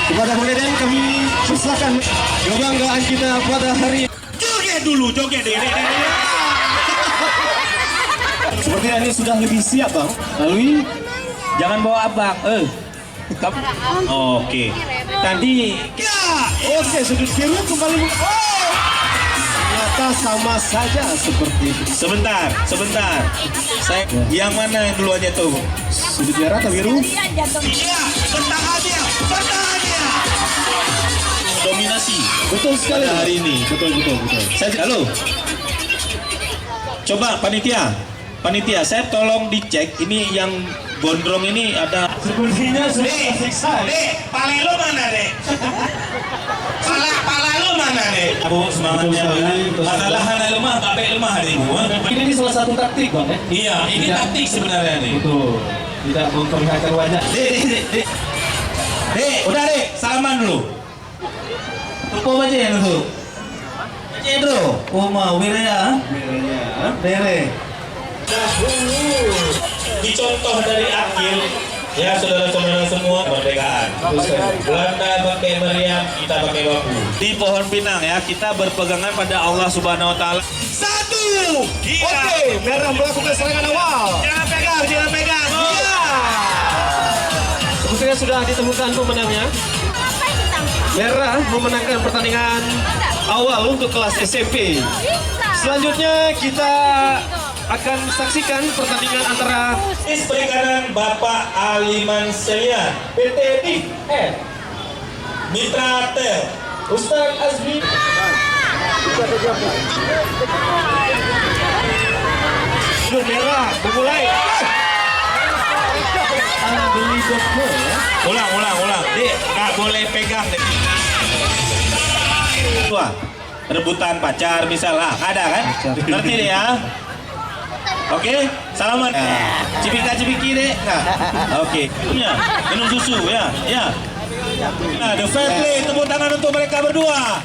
Kepada Medan kami persilakan kebanggaan kita pada hari ini. Joget dulu, joget deh. Sepertinya ini sudah lebih siap bang. Lalu Jangan bawa abang. Oke. Tadi oke, sudut biru kembali. Oh, ternyata sama saja seperti itu. sebentar. Saya yang mana yang duluannya tuh? Sudut merah atau biru? Iya, bertahan dia. Dominasi. Betul sekali Pada hari ini. Betul. Halo. Coba panitia, saya tolong dicek ini yang gondrong ini ada. Sepertinya sudah tersiksa. Dek, pala lo mana, Dek? Pala lo mana, Dek? Abu semangatnya. Masalah lemah, tapi lemah hari ini. Ini salah satu taktik bang ya. Iya, ini taktik sebenarnya nih. Betul. Tidak memperlihatkan wajah. Dek. Udah, Dek, salaman dulu. Tupo aja ya dulu. Cedro, mau wilayah. Bere. Dicontoh dari Akil, ya saudara-saudara semua, kemerdekaan. Belanda pakai meriam, kita pakai bambu. Di pohon pinang ya, kita berpegangan pada Allah Subhanahu Wa Taala. Satu, Oke, merah melakukan serangan awal. Jangan pegang. Iya. Sepertinya sudah ditemukan pemenangnya. Merah memenangkan pertandingan awal untuk kelas SMP. Selanjutnya kita akan saksikan pertandingan antara Perikanan Bapak Aliman Selian, PT DIF, Mitra Tel, Ustaz Azmi. sudut merah memulai. Unbelievable ya. Ulang. Dek, nggak boleh pegang, Dek. Wah, rebutan pacar misalnya, ada kan? Ngerti deh ya? Oke, salaman. Cipika-cipiki deh. Oke, minum susu ya. Nah, the fair play, tepuk tangan untuk mereka berdua.